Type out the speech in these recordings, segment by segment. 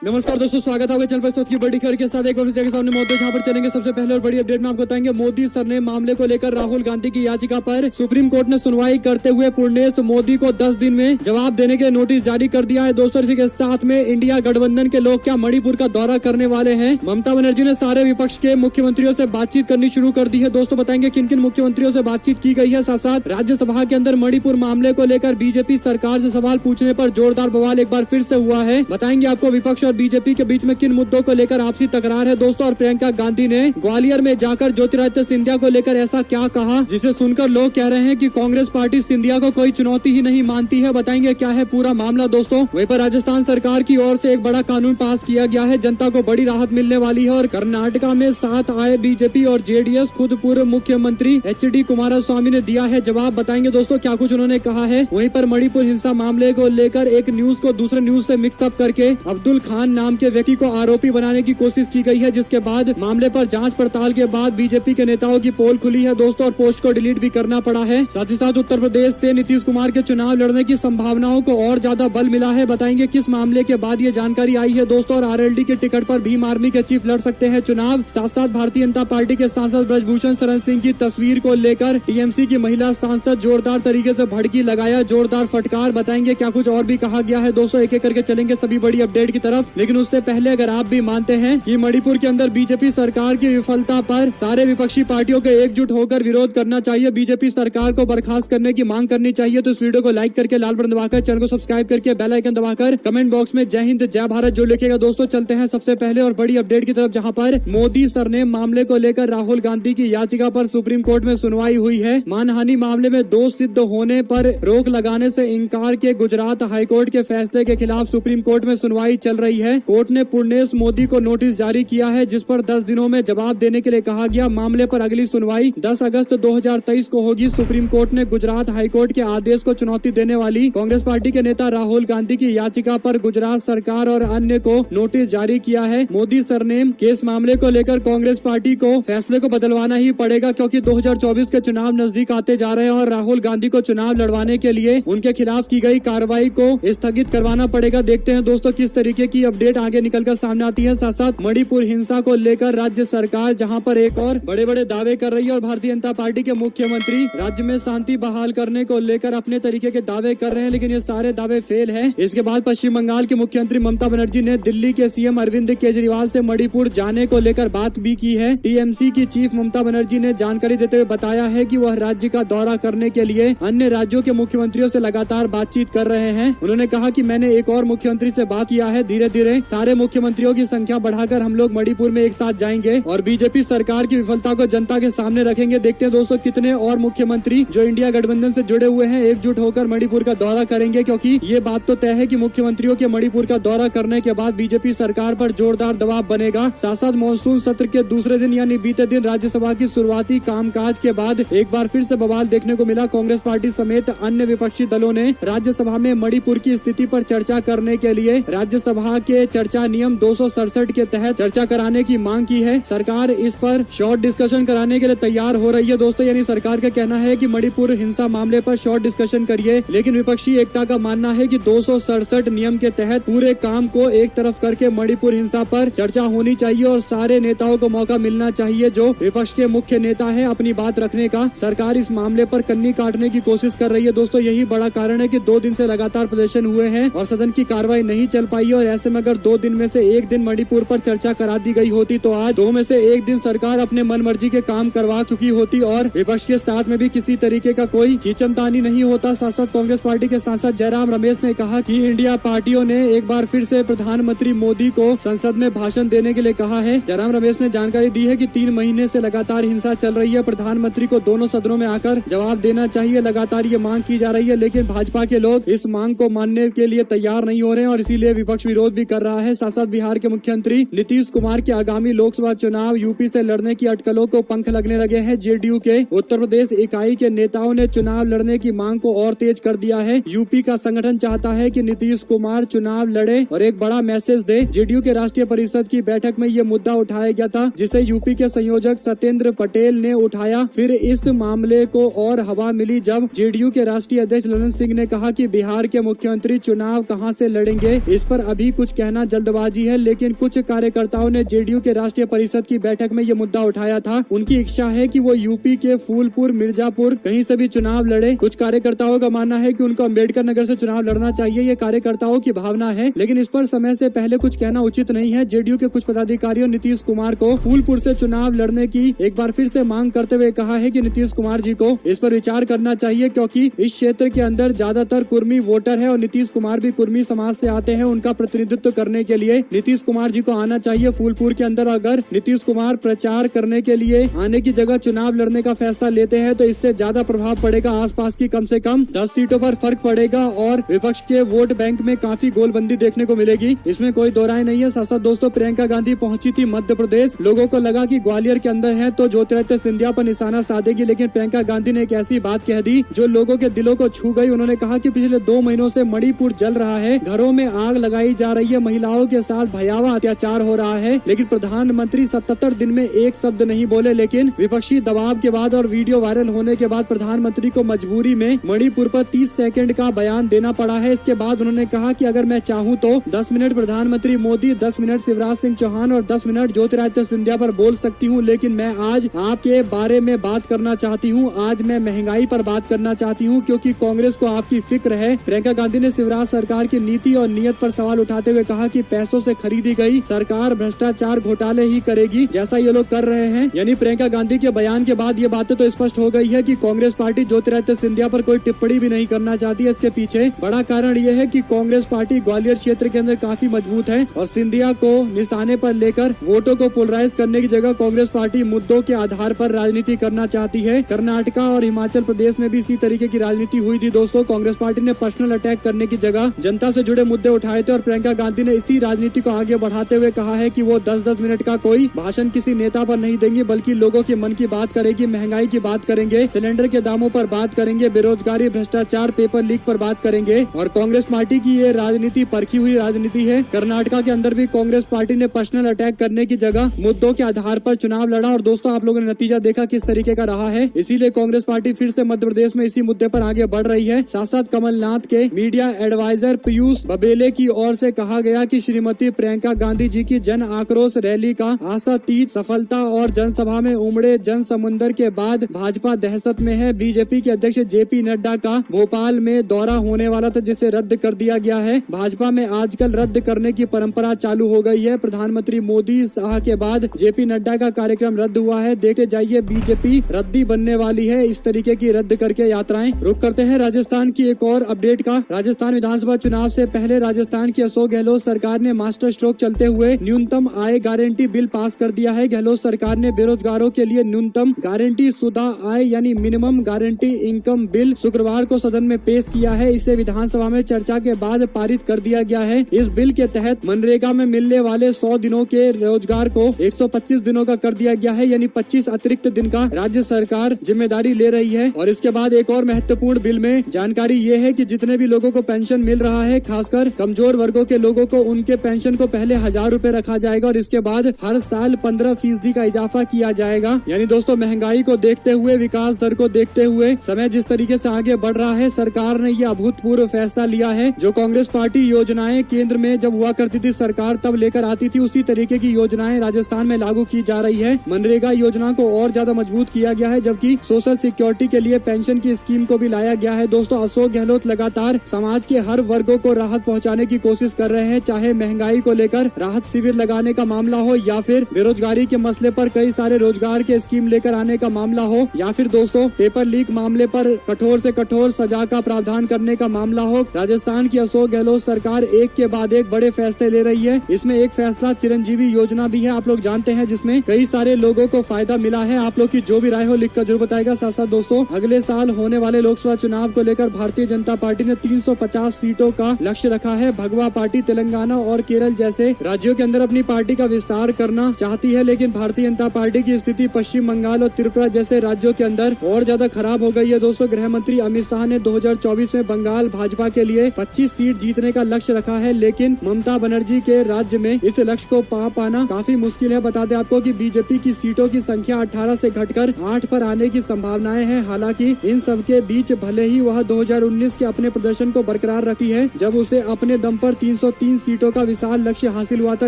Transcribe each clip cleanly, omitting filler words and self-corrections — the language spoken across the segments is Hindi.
नमस्कार दोस्तों, स्वागत है चैनल पर की बड़ी खबर के साथ। एक बार के सामने मौजूद जहां पर चलेंगे सबसे पहले और बड़ी अपडेट में आपको बताएंगे मोदी सर ने मामले को लेकर राहुल गांधी की याचिका पर सुप्रीम कोर्ट ने सुनवाई करते हुए पूर्णेश मोदी को 10 दिन में जवाब देने के नोटिस जारी कर दिया है। दोस्तों इसी के साथ में इंडिया गठबंधन के लोग क्या मणिपुर का दौरा करने वाले हैं? ममता बनर्जी ने सारे विपक्ष के मुख्यमंत्रियों से बातचीत करनी शुरू कर दी है। दोस्तों बताएंगे किन किन मुख्यमंत्रियों से बातचीत की गई है। साथ साथ राज्यसभा के अंदर मणिपुर मामले को लेकर बीजेपी सरकार से सवाल पूछने पर जोरदार बवाल एक बार फिर से हुआ है। बताएंगे आपको विपक्ष और बीजेपी के बीच में किन मुद्दों को लेकर आपसी तकरार है दोस्तों। और प्रियंका गांधी ने ग्वालियर में जाकर ज्योतिरादित्य सिंधिया को लेकर ऐसा क्या कहा जिसे सुनकर लोग कह रहे हैं कि कांग्रेस पार्टी सिंधिया को कोई चुनौती ही नहीं मानती है। बताएंगे क्या है पूरा मामला दोस्तों। वहीं पर राजस्थान सरकार की ओर से एक बड़ा कानून पास किया गया है, जनता को बड़ी राहत मिलने वाली है। और कर्नाटका में साथ आए बीजेपी और जेडीएस, खुद पूर्व मुख्यमंत्री HD कुमारस्वामी ने दिया है जवाब। बताएंगे दोस्तों क्या कुछ उन्होंने कहा है। वहीं पर मणिपुर हिंसा मामले को लेकर एक न्यूज को दूसरे न्यूज से मिक्सअप करके अब्दुल खान नाम के व्यक्ति को आरोपी बनाने की कोशिश की गई है, जिसके बाद मामले पर जांच पड़ताल के बाद बीजेपी के नेताओं की पोल खुली है दोस्तों, और पोस्ट को डिलीट भी करना पड़ा है। साथ ही साथ उत्तर प्रदेश से नीतीश कुमार के चुनाव लड़ने की संभावनाओं को और ज्यादा बल मिला है। बताएंगे किस मामले के बाद ये जानकारी आई है दोस्तों। और RLD के टिकट पर भीम आर्मी के चीफ लड़ सकते हैं चुनाव। साथ साथ भारतीय जनता पार्टी के सांसद ब्रजभूषण शरण सिंह की तस्वीर को लेकर TMC की महिला सांसद जोरदार तरीके से भड़की, लगाया जोरदार फटकार। बताएंगे क्या कुछ और भी कहा गया है दोस्तों। एक एक करके चलेंगे सभी बड़ी अपडेट की तरफ, लेकिन उससे पहले अगर आप भी मानते हैं कि मणिपुर के अंदर बीजेपी सरकार की विफलता पर सारे विपक्षी पार्टियों को एकजुट होकर विरोध करना चाहिए, बीजेपी सरकार को बर्खास्त करने की मांग करनी चाहिए, तो इस वीडियो को लाइक करके लाल बटन दबाकर चैनल को सब्सक्राइब करके बेल आइकन दबाकर कमेंट बॉक्स में जय हिंद जय भारत जो लिखेगा दोस्तों। चलते हैं सबसे पहले और बड़ी अपडेट की तरफ, जहां पर मोदी सर ने मामले को लेकर राहुल गांधी की याचिका पर सुप्रीम कोर्ट में सुनवाई हुई है। मानहानि मामले में दोष सिद्ध होने पर रोक लगाने से इंकार के गुजरात हाईकोर्ट के फैसले के खिलाफ सुप्रीम कोर्ट में सुनवाई चल रही है। कोर्ट ने पूर्णेश मोदी को नोटिस जारी किया है, जिस पर 10 दिनों में जवाब देने के लिए कहा गया। मामले पर अगली सुनवाई 10 अगस्त 2023 को होगी। सुप्रीम कोर्ट ने गुजरात हाईकोर्ट के आदेश को चुनौती देने वाली कांग्रेस पार्टी के नेता राहुल गांधी की याचिका पर गुजरात सरकार और अन्य को नोटिस जारी किया है। मोदी सर ने केस मामले को लेकर कांग्रेस पार्टी को फैसले को बदलवाना ही पड़ेगा, क्योंकि 2024 के चुनाव नजदीक आते जा रहे हैं और राहुल गांधी को चुनाव लड़वाने के लिए उनके खिलाफ की गई कार्रवाई को स्थगित करवाना पड़ेगा। देखते हैं दोस्तों किस तरीके की अपडेट आगे निकलकर सामने आती है। साथ साथ मणिपुर हिंसा को लेकर राज्य सरकार जहां पर एक और बड़े बड़े दावे कर रही है और भारतीय जनता पार्टी के मुख्यमंत्री राज्य में शांति बहाल करने को लेकर अपने तरीके के दावे कर रहे हैं, लेकिन ये सारे दावे फेल हैं। इसके बाद पश्चिम बंगाल की मुख्यमंत्री ममता बनर्जी ने दिल्ली के CM अरविंद केजरीवाल से मणिपुर जाने को लेकर बात भी की है। TMC की चीफ ममता बनर्जी ने जानकारी देते हुए बताया है कि वह राज्य का दौरा करने के लिए अन्य राज्यों के मुख्यमंत्रियों से लगातार बातचीत कर रहे हैं। उन्होंने कहा कि मैंने एक और मुख्यमंत्री से बात किया है, धीरे धीरे सारे मुख्यमंत्रियों की संख्या बढ़ाकर हम लोग मणिपुर में एक साथ जाएंगे और बीजेपी सरकार की विफलता को जनता के सामने रखेंगे। देखते हैं दोस्तों कितने और मुख्यमंत्री जो इंडिया गठबंधन से जुड़े हुए हैं एकजुट होकर मणिपुर का दौरा करेंगे, क्योंकि ये बात तो तय है कि मुख्यमंत्रियों के मणिपुर का दौरा करने के बाद बीजेपी सरकार पर जोरदार दबाव बनेगा। साथ साथ मानसून सत्र के दूसरे दिन यानी बीते दिन राज्यसभा की शुरुआती कामकाज के बाद एक बार फिर से बवाल देखने को मिला। कांग्रेस पार्टी समेत अन्य विपक्षी दलों ने राज्यसभा में मणिपुर की स्थिति पर चर्चा करने के लिए राज्यसभा के चर्चा नियम 267 के तहत चर्चा कराने की मांग की है। सरकार इस पर शॉर्ट डिस्कशन कराने के लिए तैयार हो रही है दोस्तों, यानी सरकार का कहना है कि मणिपुर हिंसा मामले पर शॉर्ट डिस्कशन करिए, लेकिन विपक्षी एकता का मानना है कि 267 नियम के तहत पूरे काम को एक तरफ करके मणिपुर हिंसा पर चर्चा होनी चाहिए और सारे नेताओं को मौका मिलना चाहिए जो विपक्ष के मुख्य नेता है अपनी बात रखने का। सरकार इस मामले पर कन्नी काटने की कोशिश कर रही है दोस्तों। यही बड़ा कारण है कि 2 दिन से लगातार प्रदर्शन हुए हैं और सदन की कार्रवाई नहीं चल पाई। और ऐसे में अगर 2 दिन में से एक दिन मणिपुर पर चर्चा करा दी गई होती तो आज 2 में से एक दिन सरकार अपने मनमर्जी के काम करवा चुकी होती और विपक्ष के साथ में भी किसी तरीके का कोई खींचतानी नहीं होता। साथ साथ कांग्रेस पार्टी के सांसद जयराम रमेश ने कहा कि इंडिया पार्टियों ने एक बार फिर से प्रधानमंत्री मोदी को संसद में भाषण देने के लिए कहा है। जयराम रमेश ने जानकारी दी है कि 3 महीने से लगातार हिंसा चल रही है, प्रधानमंत्री को दोनों सदनों में आकर जवाब देना चाहिए। लगातार ये मांग की जा रही है, लेकिन भाजपा के लोग इस मांग को मानने के लिए तैयार नहीं हो रहे हैं और इसीलिए विपक्ष विरोध भी कर रहा है। साथ साथ बिहार के मुख्यमंत्री नीतीश कुमार के आगामी लोकसभा चुनाव यूपी से लड़ने की अटकलों को पंख लगने लगे हैं। JDU के उत्तर प्रदेश इकाई के नेताओं ने चुनाव लड़ने की मांग को और तेज कर दिया है। यूपी का संगठन चाहता है कि नीतीश कुमार चुनाव लड़े और एक बड़ा मैसेज दे। JDU के राष्ट्रीय परिषद की बैठक में ये मुद्दा उठाया गया था, जिसे यूपी के संयोजक सत्येंद्र पटेल ने उठाया। फिर इस मामले को और हवा मिली जब JDU के राष्ट्रीय अध्यक्ष ललन सिंह ने कहा कि बिहार के मुख्यमंत्री चुनाव कहां से लड़ेंगे, इस पर अभी कुछ कुछ कहना जल्दबाजी है, लेकिन कुछ कार्यकर्ताओं ने जेडीयू के राष्ट्रीय परिषद की बैठक में ये मुद्दा उठाया था। उनकी इच्छा है कि वो यूपी के फूलपुर, मिर्जापुर कहीं से भी चुनाव लड़े। कुछ कार्यकर्ताओं का मानना है कि उनको अम्बेडकर नगर से चुनाव लड़ना चाहिए, ये कार्यकर्ताओं की भावना है, लेकिन इस पर समय से पहले कुछ कहना उचित नहीं है। जेडीयू के कुछ पदाधिकारियों नीतीश कुमार को फूलपुर से चुनाव लड़ने की एक बार फिर से मांग करते हुए कहा है कि नीतीश कुमार जी को इस पर विचार करना चाहिए, क्योंकि इस क्षेत्र के अंदर ज्यादातर कुर्मी वोटर है और नीतीश कुमार भी कुर्मी समाज से आते हैं। उनका प्रतिनिधित्व करने के लिए नीतीश कुमार जी को आना चाहिए फूलपुर के अंदर। अगर नीतीश कुमार प्रचार करने के लिए आने की जगह चुनाव लड़ने का फैसला लेते हैं तो इससे ज्यादा प्रभाव पड़ेगा, आसपास की कम से कम 10 सीटों पर फर्क पड़ेगा और विपक्ष के वोट बैंक में काफी गोलबंदी देखने को मिलेगी, इसमें कोई दो राय नहीं है। साथ साथ दोस्तों, प्रियंका गांधी पहुंची थी मध्य प्रदेश। लोगों को लगा कि ग्वालियर के अंदर है तो ज्योतिरादित्य सिंधिया पर निशाना साधेगी, लेकिन प्रियंका गांधी ने एक ऐसी बात कह दी जो लोगों के दिलों को छू गई। उन्होंने कहा कि पिछले 2 महीनों से मणिपुर जल रहा है, घरों में आग लगाई जा रही है, महिलाओं के साथ भयावह अत्याचार हो रहा है, लेकिन प्रधानमंत्री 77 दिन में एक शब्द नहीं बोले। लेकिन विपक्षी दबाव के बाद और वीडियो वायरल होने के बाद प्रधानमंत्री को मजबूरी में मणिपुर पर 30 सेकंड का बयान देना पड़ा है। इसके बाद उन्होंने कहा कि अगर मैं चाहूँ तो 10 मिनट प्रधानमंत्री मोदी, 10 मिनट शिवराज सिंह चौहान और 10 मिनट ज्योतिरादित्य सिंधिया पर बोल सकती हूँ, लेकिन मैं आज आपके बारे में बात करना चाहती हूँ। आज मैं महंगाई पर बात करना चाहती हूँ, क्योंकि कांग्रेस को आपकी फिक्र है। प्रियंका गांधी ने शिवराज सरकार की नीति और नीयत पर सवाल उठाते हुए कहा कि पैसों से खरीदी गई सरकार भ्रष्टाचार घोटाले ही करेगी, जैसा ये लोग कर रहे हैं। यानी प्रियंका गांधी के बयान के बाद ये बातें तो स्पष्ट हो गई है कि कांग्रेस पार्टी ज्योतिरादित्य सिंधिया पर कोई टिप्पणी भी नहीं करना चाहती है। इसके पीछे बड़ा कारण ये है कि कांग्रेस पार्टी ग्वालियर क्षेत्र के अंदर काफी मजबूत है और सिंधिया को निशाने पर लेकर वोटों को पोलराइज करने की जगह कांग्रेस पार्टी मुद्दों के आधार पर राजनीति करना चाहती है। कर्नाटका और हिमाचल प्रदेश में भी इसी तरीके की राजनीति हुई थी दोस्तों। कांग्रेस पार्टी ने पर्सनल अटैक करने की जगह जनता से जुड़े मुद्दे उठाए थे और प्रियंका गांधी ने इसी राजनीति को आगे बढ़ाते हुए कहा है कि वो 10-10 मिनट का कोई भाषण किसी नेता पर नहीं देंगे, बल्कि लोगों के मन की बात करेगी, महंगाई की बात करेंगे, सिलेंडर के दामों पर बात करेंगे, बेरोजगारी, भ्रष्टाचार, पेपर लीक पर बात करेंगे। और कांग्रेस पार्टी की ये राजनीति परखी हुई राजनीति है। कर्नाटका के अंदर भी कांग्रेस पार्टी ने पर्सनल अटैक करने की जगह मुद्दों के आधार पर चुनाव लड़ा और दोस्तों आप लोगों ने नतीजा देखा किस तरीके का रहा है। इसीलिए कांग्रेस पार्टी फिर से मध्य प्रदेश में इसी मुद्दे पर आगे बढ़ रही है। साथ साथ कमलनाथ के मीडिया एडवाइजर पीयूष बबेले की ओर से कहा गया कि श्रीमती प्रियंका गांधी जी की जन आक्रोश रैली का आशातीत सफलता और जनसभा में उमड़े जन समुद्र के बाद भाजपा दहशत में है। बीजेपी के अध्यक्ष जेपी नड्डा का भोपाल में दौरा होने वाला था, जिसे रद्द कर दिया गया है। भाजपा में आजकल रद्द करने की परंपरा चालू हो गई है। प्रधानमंत्री मोदी शाह के बाद जेपी नड्डा का कार्यक्रम रद्द हुआ है। देखते जाइए, बीजेपी रद्दी बनने वाली है इस तरीके की रद्द करके यात्राएं। रुक करते हैं राजस्थान की एक और अपडेट का। राजस्थान विधानसभा चुनाव से पहले राजस्थान की अशोक गहलोत सरकार ने मास्टर स्ट्रोक चलते हुए न्यूनतम आय गारंटी बिल पास कर दिया है। गहलोत सरकार ने बेरोजगारों के लिए न्यूनतम गारंटी शुदा आय यानी मिनिमम गारंटी इनकम बिल शुक्रवार को सदन में पेश किया है। इसे विधानसभा में चर्चा के बाद पारित कर दिया गया है। इस बिल के तहत मनरेगा में मिलने वाले 100 दिनों के रोजगार को 125 दिनों का कर दिया गया है, यानी 25 अतिरिक्त दिन का राज्य सरकार जिम्मेदारी ले रही है। और इसके बाद एक और महत्वपूर्ण बिल में जानकारी ये है कि जितने भी लोगों को पेंशन मिल रहा है, खासकर कमजोर वर्गों के लोगों को, उनके पेंशन को पहले 1000 रूपए रखा जाएगा और इसके बाद हर साल 15% का इजाफा किया जाएगा। यानी दोस्तों, महंगाई को देखते हुए, विकास दर को देखते हुए, समय जिस तरीके से आगे बढ़ रहा है, सरकार ने ये अभूतपूर्व फैसला लिया है। जो कांग्रेस पार्टी योजनाएं केंद्र में जब हुआ करती थी सरकार तब लेकर आती थी, उसी तरीके की योजनाएं राजस्थान में लागू की जा रही है। मनरेगा योजना को और ज्यादा मजबूत किया गया है, जबकि सोशल सिक्योरिटी के लिए पेंशन की स्कीम को भी लाया गया है। दोस्तों, अशोक गहलोत लगातार समाज के हर वर्गों को राहत पहुंचाने की कोशिश कर रहे हैं, चाहे महंगाई को लेकर राहत शिविर लगाने का मामला हो या फिर बेरोजगारी के मसले पर कई सारे रोजगार के स्कीम लेकर आने का मामला हो, या फिर दोस्तों पेपर लीक मामले पर कठोर से कठोर सजा का प्रावधान करने का मामला हो। राजस्थान की अशोक गहलोत सरकार एक के बाद एक बड़े फैसले ले रही है। इसमें एक फैसला चिरंजीवी योजना भी है, आप लोग जानते हैं, जिसमें कई सारे लोगों को फायदा मिला है। आप लोग की जो भी राय हो लिखकर जरूर बताएगा। साथ साथ दोस्तों, अगले साल होने वाले लोकसभा चुनाव को लेकर भारतीय जनता पार्टी ने 350 सीटों का लक्ष्य रखा है। भगवा पार्टी तेलंगाना और केरल जैसे राज्यों के अंदर अपनी पार्टी का विस्तार करना चाहती है, लेकिन भारतीय जनता पार्टी की स्थिति पश्चिम बंगाल और त्रिपुरा जैसे राज्यों के अंदर और ज्यादा खराब हो गई है। दोस्तों, गृह मंत्री अमित शाह ने 2024 में बंगाल भाजपा के लिए 25 सीट जीतने का लक्ष्य रखा है, लेकिन ममता बनर्जी के राज्य में इस लक्ष्य को पाना काफी मुश्किल है। बता दें आपको कि बीजेपी की सीटों की संख्या 18 से घटकर 8 पर आने की संभावनाएं हैं। हालांकि इन सब के बीच भले ही वह 2019 के अपने प्रदर्शन को बरकरार रखी है, जब उसे अपने दम पर 3 सीटों का विशाल लक्ष्य हासिल हुआ था,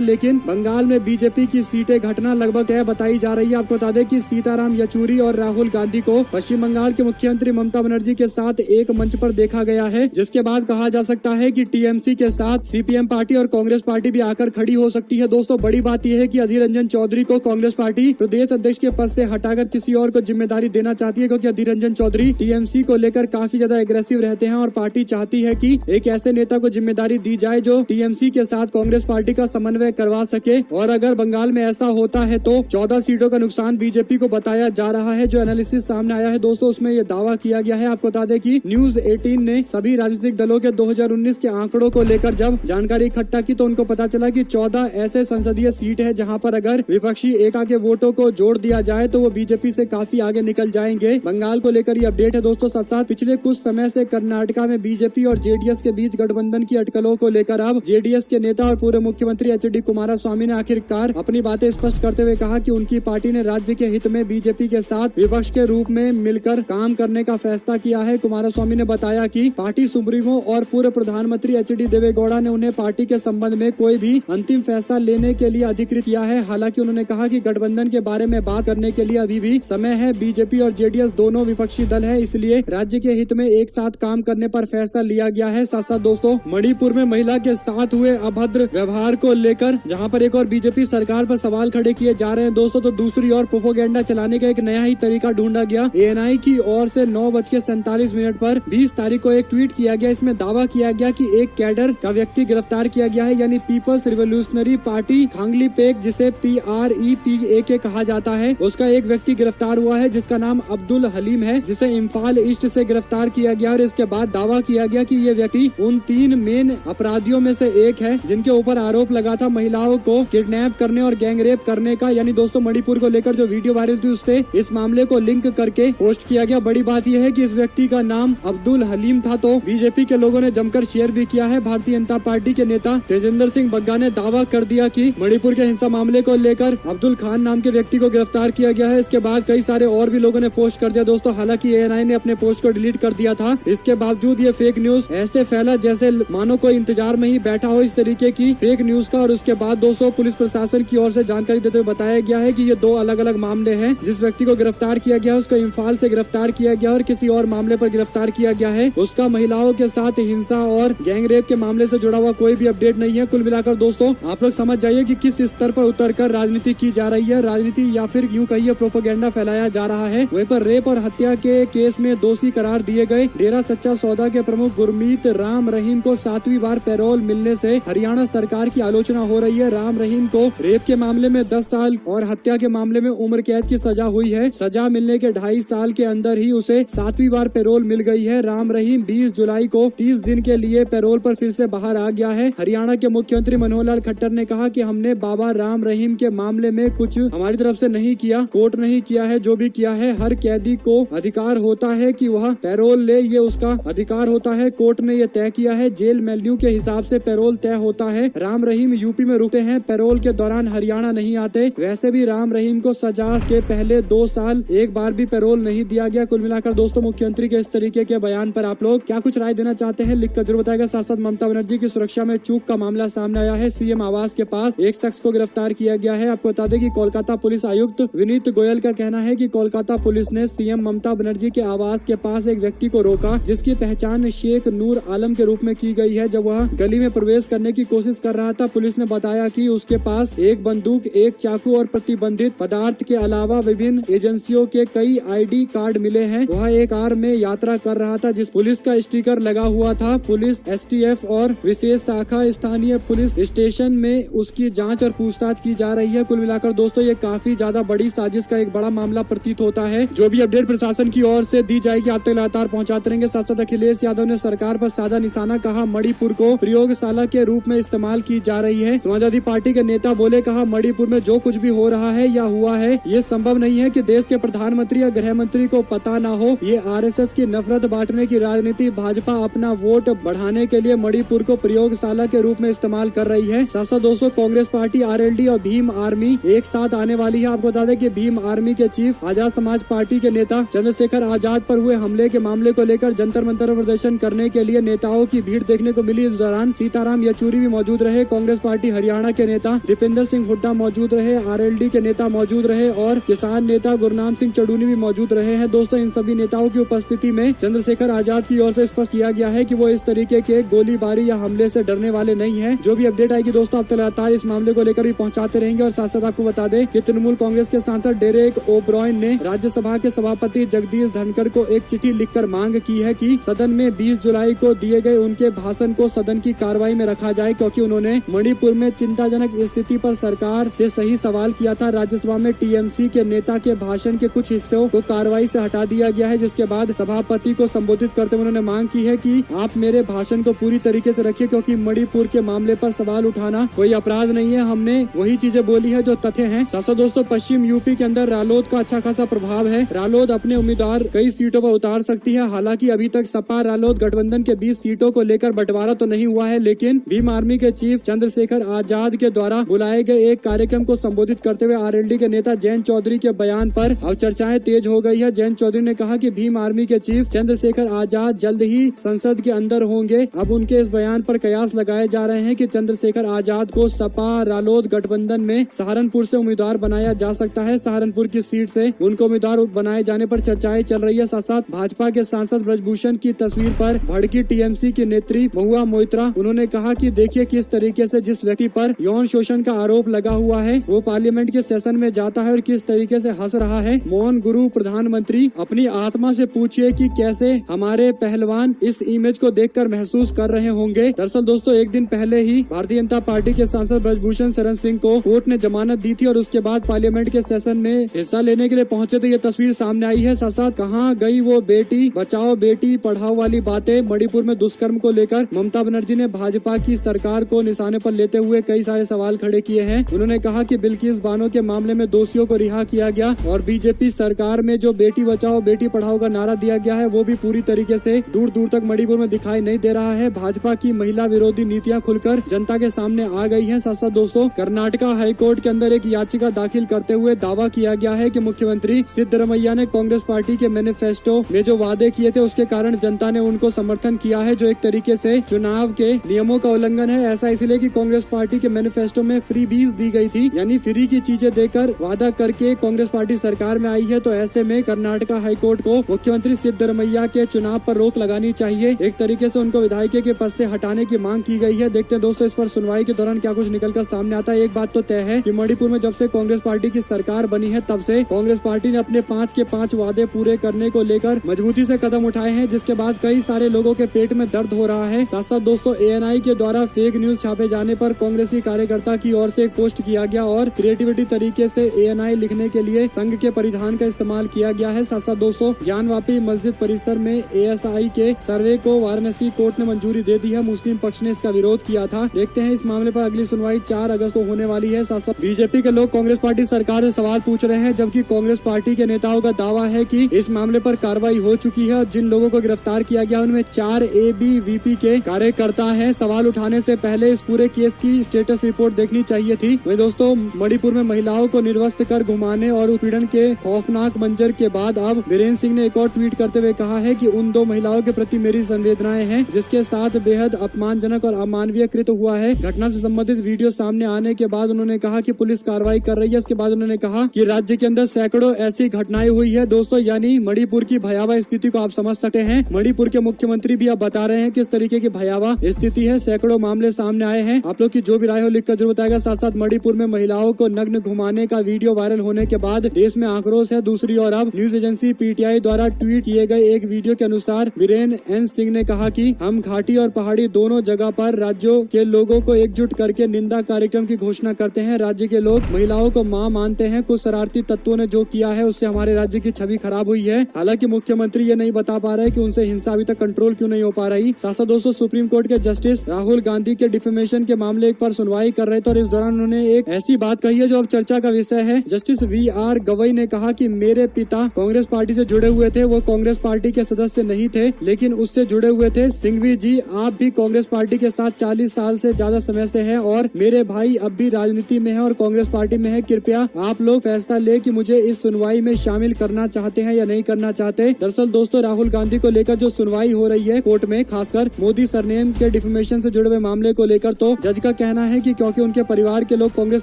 लेकिन बंगाल में बीजेपी की सीटें घटना लगभग तय बताई जा रही है। आपको बता दें कि सीताराम येचुरी और राहुल गांधी को पश्चिम बंगाल के मुख्यमंत्री ममता बनर्जी के साथ एक मंच पर देखा गया है, जिसके बाद कहा जा सकता है कि टीएमसी के साथ सीपीएम पार्टी और कांग्रेस पार्टी भी आकर खड़ी हो सकती है। दोस्तों, बड़ी बात यह है कि अधीर रंजन चौधरी को कांग्रेस पार्टी प्रदेश अध्यक्ष के पद से हटाकर किसी और को जिम्मेदारी देना चाहती है, क्योंकि अधीर रंजन चौधरी टीएमसी को लेकर काफी ज्यादा एग्रेसिव रहते हैं और पार्टी चाहती है कि एक ऐसे नेता को जिम्मेदारी दी जाए जो टीएमसी के साथ कांग्रेस पार्टी का समन्वय करवा सके। और अगर बंगाल में ऐसा होता है तो 14 सीटों का नुकसान बीजेपी को बताया जा रहा है। जो एनालिसिस सामने आया है दोस्तों, उसमें ये दावा किया गया है। आपको बता दें कि न्यूज 18 ने सभी राजनीतिक दलों के 2019 के आंकड़ों को लेकर जब जानकारी इकट्ठा की तो उनको पता चला कि 14 ऐसे संसदीय सीट है जहां पर अगर विपक्षी एका के वोटों को जोड़ दिया जाए तो वो बीजेपी से काफी आगे निकल जाएंगे। बंगाल को लेकर ये अपडेट है दोस्तों। साथ साथ पिछले कुछ समय से कर्नाटका में बीजेपी और जेडीएस के बीच गठबंधन की अटकलों को लेकर अब जेडीएस के नेता और पूर्व मुख्यमंत्री एच.डी. कुमारस्वामी ने आखिरकार अपनी बातें स्पष्ट करते हुए कहा कि उनकी पार्टी ने राज्य के हित में बीजेपी के साथ विपक्ष के रूप में मिलकर काम करने का फैसला किया है। कुमारस्वामी ने बताया कि पार्टी सुप्रीमो और पूर्व प्रधानमंत्री एच.डी. देवेगौड़ा ने उन्हें पार्टी के संबंध में कोई भी अंतिम फैसला लेने के लिए अधिकृत किया है। हालांकि उन्होंने कहा कि गठबंधन के बारे में बात करने के लिए अभी भी समय है। बीजेपी और जेडीएस दोनों विपक्षी दल है, इसलिए राज्य के हित में एक साथ काम करने पर फैसला लिया गया है। साथ साथ दोस्तों, मणिपुर में महिला के साथ हुए अभद्र व्यवहार को लेकर जहां पर एक और बीजेपी सरकार पर सवाल खड़े किए जा रहे हैं दोस्तों, तो दूसरी ओर प्रोपेगेंडा चलाने का एक नया ही तरीका ढूंढा गया। एएनआई की ओर से 9:47 पर 20 तारीख को एक ट्वीट किया गया। इसमें दावा किया गया कि एक कैडर का व्यक्ति गिरफ्तार किया गया है, यानी पीपल्स रिवोल्यूशनरी पार्टी खांगलीपेक, जिसे PREPAK कहा जाता है, उसका एक व्यक्ति गिरफ्तार हुआ है जिसका नाम अब्दुल हलीम है, जिसे इम्फाल ईस्ट से गिरफ्तार किया गया। और इसके बाद दावा किया गया कि ये व्यक्ति उन 3 मेन अपराधियों में से एक है जिनके ऊपर आरोप लगा था महिलाओं को किडनैप करने और गैंगरेप करने का। यानी दोस्तों, मणिपुर को लेकर जो वीडियो वायरल थी उससे इस मामले को लिंक करके पोस्ट किया गया। बड़ी बात यह है कि इस व्यक्ति का नाम अब्दुल हलीम था, तो बीजेपी के लोगों ने जमकर शेयर भी किया है। भारतीय जनता पार्टी के नेता तेजिंदर सिंह बग्गा ने दावा कर दिया कि मणिपुर के हिंसा मामले को लेकर अब्दुल खान नाम के व्यक्ति को गिरफ्तार किया गया है। इसके बाद कई सारे और भी लोगों ने पोस्ट कर दिया दोस्तों। हालांकि एएनआई ने अपने पोस्ट को डिलीट कर दिया था। इसके बावजूद ये फेक न्यूज ऐसे फैला जैसे मानो कोई इंतजार में ही बैठा हो, इस तरीके की फेक न्यूज का। और उसके बाद दोस्तों, पुलिस प्रशासन की ओर से जानकारी देते हुए बताया गया है कि ये 2 अलग अलग मामले हैं। जिस व्यक्ति को गिरफ्तार किया गया उसको इम्फाल से गिरफ्तार किया गया और किसी और मामले पर गिरफ्तार किया गया है। उसका महिलाओं के साथ हिंसा और गैंगरेप के मामले से जुड़ा हुआ कोई भी अपडेट नहीं है। कुल मिलाकर दोस्तों, आप लोग समझ जाइए कि किस स्तर पर उतरकर राजनीति की जा रही है। राजनीति या फिर यूं कहिए प्रोपेगेंडा फैलाया जा रहा है। वहीं पर रेप और हत्या के केस में दोषी करार दिए गए डेरा सच्चा सौदा के प्रमुख गुरमीत राम रहीम को 7वीं बार पैरोल मिलने से हरियाणा सरकार की आलोचना हो रही है। राम रहीम को रेप के मामले में 10 साल और हत्या के मामले में उम्र कैद की सजा हुई है। सजा मिलने के 2.5 साल के अंदर ही उसे 7वीं बार पैरोल मिल गई है। राम रहीम 20 जुलाई को 30 दिन के लिए पैरोल पर फिर से बाहर आ गया है। हरियाणा के मुख्यमंत्री मनोहर लाल खट्टर ने कहा कि हमने बाबा राम रहीम के मामले में कुछ हमारी तरफ से नहीं किया, कोर्ट नहीं किया है। जो भी किया है, हर कैदी को अधिकार होता है कि वह पैरोल ले, ये उसका अधिकार होता है। कोर्ट ने ये तय किया है। जेल मेन्यू के हिसाब से पैरोल तय होता है। राम रहीम यूपी में रुकते हैं, पैरोल के दौरान हरियाणा नहीं आते। वैसे भी राम रहीम को सजा के पहले 2 साल एक बार भी पैरोल नहीं दिया गया। कुल मिलाकर दोस्तों, मुख्यमंत्री के इस तरीके के बयान पर आप लोग क्या कुछ राय देना चाहते हैं, लिखकर जरूर बताएगा। साथ साथ ममता बनर्जी की सुरक्षा में चूक का मामला सामने आया है। सीएम आवास के पास एक शख्स को गिरफ्तार किया गया है। आपको बता दें कि कोलकाता पुलिस आयुक्त विनीत गोयल का कहना है कि कोलकाता पुलिस ने सीएम ममता बनर्जी के आवास के पास एक व्यक्ति को रोका, जिसकी पहचान शेख नूर आलम के रूप में की गई है। जब वह गली में प्रवेश करने की कोशिश कर रहा था, पुलिस ने बताया कि उसके पास एक बंदूक, एक चाकू और प्रतिबंधित पदार्थ के अलावा विभिन्न एजेंसियों के कई ID कार्ड मिले हैं। वह एक कार में यात्रा कर रहा था जिस पुलिस का स्टिकर लगा हुआ था। पुलिस STF और विशेष शाखा स्थानीय पुलिस स्टेशन में उसकी जांच और पूछताछ की जा रही है। कुल मिलाकर दोस्तों, ये काफी ज्यादा बड़ी साजिश का एक बड़ा मामला प्रतीत होता है। जो भी अपडेट प्रशासन की ओर से दी जाएगी आप तक लगातार पहुंचाते रहेंगे। साथ साथ अखिलेश यादव ने सरकार पर साधा निशाना कहा, मणिपुर को प्रयोगशाला के रूप में इस्तेमाल की जा रही है। समाजवादी पार्टी के नेता बोले, कहा मणिपुर में जो कुछ भी हो रहा है या हुआ है, ये संभव नहीं है कि देश के प्रधानमंत्री या गृह मंत्री को पता न हो। ये RSS की नफरत बांटने की राजनीति, भाजपा अपना वोट बढ़ाने के लिए मणिपुर को प्रयोगशाला के रूप में इस्तेमाल कर रही है। साथ साथ दोस्तों, कांग्रेस पार्टी, RLD और भीम आर्मी एक साथ आने वाली है। आपको बता दें कि भीम आर्मी के चीफ आजाद समाज पार्टी के नेता चंद्रशेखर आजाद पर हुए हमले के मामले को लेकर जंतर मंतर प्रदर्शन करने के लिए नेताओं की भीड़ देखने को मिली। इस दौरान सीताराम येचुरी भी मौजूद रहे। कांग्रेस पार्टी हरियाणा के नेता दीपेंद्र सिंह हुड्डा मौजूद रहे। आरएलडी के नेता मौजूद रहे और किसान नेता गुरनाम सिंह चड़ूनी भी मौजूद रहे हैं। दोस्तों, इन सभी नेताओं की उपस्थिति में चंद्रशेखर आजाद की ओर से स्पष्ट किया गया है कि वो इस तरीके के गोलीबारी या हमले से डरने वाले नहीं है। जो भी अपडेट आएगी दोस्तों, आप लगातार इस मामले को लेकर भी पहुंचाते रहेंगे। और साथ साथ आपको बता दें कि तृणमूल कांग्रेस के सांसद डेरेक ओब्रॉयन ने राज्यसभा के सभापति जगदीश धनखड़ को एक चिट्ठी लिखकर मांग की है कि सदन में 20 जुलाई को दिए गए उनके भाषण को सदन की कार्रवाई में रखा जाए, क्योंकि उन्होंने मणिपुर में चिंताजनक स्थिति पर सरकार से सही सवाल किया था। राज्यसभा में टीएमसी के नेता के भाषण के कुछ हिस्सों को कार्रवाई से हटा दिया गया है, जिसके बाद सभापति को संबोधित करते हुए उन्होंने मांग की है कि आप मेरे भाषण को पूरी तरीके से रखिए, क्योंकि मणिपुर के मामले पर सवाल उठाना कोई अपराध नहीं है। हमने वही चीजें बोली है जो तथ्य हैं। साथ दोस्तों, पश्चिम यूपी के अंदर रालोद का अच्छा खासा प्रभाव है। रालोद अपने उम्मीदवार कई सीटों पर उतार सकती है। हालांकि अभी तक सपा रालोद गठबंधन के 20 सीटों को लेकर बंटवारा तो नहीं हुआ है, लेकिन भीम आर्मी के चीफ चंद्रशेखर आजाद के द्वारा बुलाए गए एक कार्यक्रम को संबोधित करते हुए आरएलडी के नेता जयंत चौधरी के बयान पर अब चर्चाएं तेज हो गई है। जयंत चौधरी ने कहा कि भीम आर्मी के चीफ चंद्रशेखर आजाद जल्द ही संसद के अंदर होंगे। अब उनके इस बयान पर कयास लगाए जा रहे हैं कि चंद्रशेखर आजाद को सपा रालोद गठबंधन में सहारनपुर से उम्मीदवार बनाया जा सकता है। सहारनपुर की सीट से उनको उम्मीदवार बनाए जाने पर चर्चाएं चल रही है। साथ साथ भाजपा के सांसद ब्रजभूषण की तस्वीर पर भड़की टीएमसी की नेत्री महुआ मोइत्रा। उन्होंने कहा कि देखिए किस तरीके से जिस व्यक्ति पर यौन शोषण का आरोप लगा हुआ है वो पार्लियामेंट के सेशन में जाता है और किस तरीके से हंस रहा है। मोहन गुरु प्रधानमंत्री, अपनी आत्मा से पूछिए कि कैसे हमारे पहलवान इस इमेज को देखकर महसूस कर रहे होंगे। दरअसल दोस्तों, एक दिन पहले ही भारतीय जनता पार्टी के सांसद ब्रजभूषण शरण सिंह को कोर्ट ने जमानत दी थी और उसके बाद पार्लियामेंट के सेशन में हिस्सा लेने के लिए पहुंचे तो ये तस्वीर सामने आई है। साथ साथ कहाँ गई वो बेटी बचाओ बेटी पढ़ाओ वाली बातें। मणिपुर में दुष्कर्म को लेकर ममता बनर्जी ने भाजपा की सरकार को निशाने पर लेते हुए कई सारे सवाल खड़े किए हैं। उन्होंने कहा कि बिल्किस बानो के मामले में दोषियों को रिहा किया गया और बीजेपी सरकार में जो बेटी बचाओ बेटी पढ़ाओ का नारा दिया गया है वो भी पूरी तरीके से दूर दूर तक मणिपुर में दिखाई नहीं दे रहा है। भाजपा की महिला विरोधी नीतियां खुलकर जनता के सामने आ गई है। साथ साथ दोस्तों, कर्नाटका हाईकोर्ट के अंदर एक याचिका दाखिल करते हुए दावा किया गया है कि मुख्यमंत्री सिद्धरमैया ने कांग्रेस पार्टी के मैनिफेस्टो में जो वादे किए थे उसके कारण जनता ने उनको समर्थन किया है, जो एक तरीके से चुनाव के नियमों का उल्लंघन है। ऐसा इसलिए कि कांग्रेस पार्टी के मैनिफेस्टो में फ्री बीज दी गई थी, यानी फ्री की चीजें देकर वादा करके कांग्रेस पार्टी सरकार में आई है। तो ऐसे में कर्नाटका हाईकोर्ट को मुख्यमंत्री सिद्धरमैया के चुनाव पर रोक लगानी चाहिए। एक तरीके से उनको विधायक के पद से हटाने की मांग की गई है। देखते हैं दोस्तों इस पर सुनवाई के दौरान क्या कुछ निकलकर सामने आता है। एक बात तो तय है कि मणिपुर में जब से कांग्रेस पार्टी की सरकार बनी है तब से कांग्रेस पार्टी ने अपने 5 के 5 वादे पूरे करने को लेकर मजबूती से कदम उठाए हैं, जिसके बाद कई सारे लोगों के पेट में दर्द हो रहा है। साथ साथ दोस्तों, एएनआई के द्वारा फेक न्यूज छापे जाने पर कांग्रेसी कार्यकर्ता की ओर से एक पोस्ट किया गया और क्रिएटिविटी तरीके से एएनआई लिखने के लिए संघ के परिधान का इस्तेमाल किया गया है। साथ साथ दोस्तों, ज्ञानवापी मस्जिद परिसर में एएसआई के सर्वे को वाराणसी कोर्ट ने मंजूरी दे दी है। मुस्लिम पक्ष ने इसका विरोध किया था। देखते हैं इस मामले पर अगली सुनवाई 4 अगस्त को होने वाली है। साथ साथ बीजेपी के लोग कांग्रेस पार्टी सरकार से सवाल पूछ रहे हैं, जबकि कांग्रेस पार्टी के नेताओं का दावा है कि इस मामले पर कार्रवाई हो चुकी है और जिन लोगों को गिरफ्तार किया गया उनमें 4 एबीवीपी के कार्यकर्ता हैं। सवाल उठाने से पहले इस पूरे केस की स्टेटस रिपोर्ट देखनी चाहिए थी। वहीं दोस्तों, मणिपुर में महिलाओं को निर्वस्त्र कर घुमाने और उत्पीड़न के खौफनाक मंजर के बाद अब वीरेंद्र सिंह ने एक और ट्वीट करते हुए कहा है कि उन 2 महिलाओं के प्रति मेरी संवेदनाएं हैं जिसके साथ बेहद अपमानजनक और अमानवीय कृत हुआ है। घटना से संबंधित वीडियो सामने आने के बाद उन्होंने कहा कि पुलिस कार्रवाई कर रही है। इसके बाद उन्होंने कहा कि राज्य के अंदर सैकड़ों ऐसी घटनाएं हुई है। दोस्तों, यानी मणिपुर की भयावह स्थिति को आप समझ सकते हैं। मणिपुर के मुख्यमंत्री भी अब बता रहे हैं किस तरीके की भयावह स्थिति है। सैकड़ों मामले सामने आए हैं। आप लोग की जो भी राय हो लिखकर जरूर बताएगा। साथ साथ मणिपुर में महिलाओं को नग्न घुमाने का वीडियो वायरल होने के बाद देश में आक्रोश है। दूसरी ओर अब न्यूज एजेंसी पीटीआई द्वारा ट्वीट किए गए एक वीडियो के अनुसार वीरेंद्र एन सिंह ने कहा कि हम घाटी और पहाड़ी दोनों जगह पर राज्यों के लोगों को एकजुट करके निंदा कार्यक्रम की घोषणा करते हैं। राज्य के लोग महिलाओं को मां मानते हैं। कुछ शरारती तत्वों ने जो किया है उससे हमारे राज्य की छवि खराब हुई है। हालांकि मुख्यमंत्री ये नहीं बता पा रहे कि उनसे हिंसा अभी तक कंट्रोल क्यों नहीं हो पा रही। साथ साथ दोस्तों, सुप्रीम कोर्ट के जस्टिस राहुल गांधी के डिफेमेशन के मामले पर सुनवाई कर रहे थे और इस दौरान उन्होंने एक ऐसी बात कही है जो अब चर्चा का विषय है। Justice VR. गवई ने कहा कि मेरे पिता कांग्रेस पार्टी से जुड़े हुए थे। वो कांग्रेस पार्टी के सदस्य नहीं थे लेकिन उससे जुड़े हुए थे। सिंघवी जी, आप भी कांग्रेस पार्टी के साथ 40 साल से ज्यादा समय से हैं और मेरे भाई अब भी राजनीति में है और कांग्रेस पार्टी में है। कृपया आप लोग फैसला ले कि मुझे इस सुनवाई में शामिल करना चाहते हैं या नहीं करना चाहते। दरअसल दोस्तों, राहुल गांधी को लेकर जो सुनवाई हो रही है कोर्ट में, खासकर मोदी सरनेम के डिफेमेशन डिफेमेशन से जुड़े हुए मामले को लेकर तो जज का कहना है कि क्योंकि उनके परिवार के लोग कांग्रेस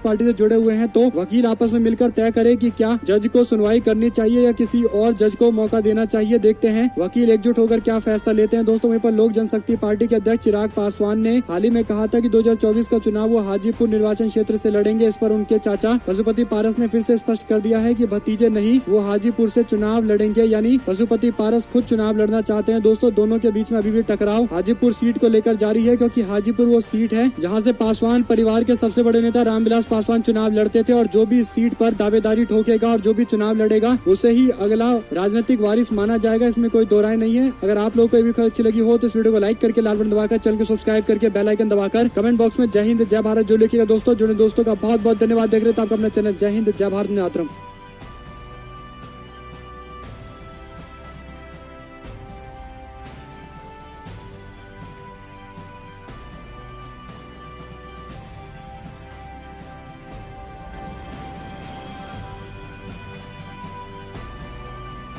पार्टी से जुड़े हुए हैं तो वकील आपस में मिलकर तय करे कि क्या जज को सुनवाई करनी चाहिए या किसी और जज को मौका देना चाहिए। देखते हैं वकील एकजुट होकर क्या फैसला लेते हैं। दोस्तों वहीं पर लोक जनशक्ति पार्टी के अध्यक्ष चिराग पासवान ने हाल ही में कहा था कि 2024 का चुनाव वो हाजीपुर निर्वाचन क्षेत्र से लड़ेंगे। इस पर उनके चाचा पशुपति पारस ने फिर से स्पष्ट कर दिया है कि भतीजे नहीं, वो हाजीपुर से चुनाव लड़ेंगे, यानी पशुपति पारस खुद चुनाव लड़ना चाहते हैं। दोस्तों दोनों के बीच में अभी भी टकराव हाजीपुर सीट को लेकर जारी है, क्योंकि हाजीपुर वो सीट है जहां से पासवान परिवार के सबसे बड़े नेता रामविलास पासवान चुनाव लड़ते थे और जो भी इस सीट पर दावेदारी ठोकेगा और जो भी चुनाव लड़ेगा उसे ही अगला राजनीतिक वारिस माना जाएगा। इसमें कोई दो राय नहीं है। अगर आप लोगों को ये वीडियो अच्छी लगी हो तो इस वीडियो को लाइक करके लाल बटन दबाकर चैनल को सब्सक्राइब करके बेल आइकन दबाकर कमेंट बॉक्स में जय हिंद जय भारत जो लिखिएगा। दोस्तों जुड़े दोस्तों का बहुत बहुत धन्यवाद। देख रहे थे आपका अपना चैनल जय हिंद जय भारत मातरम।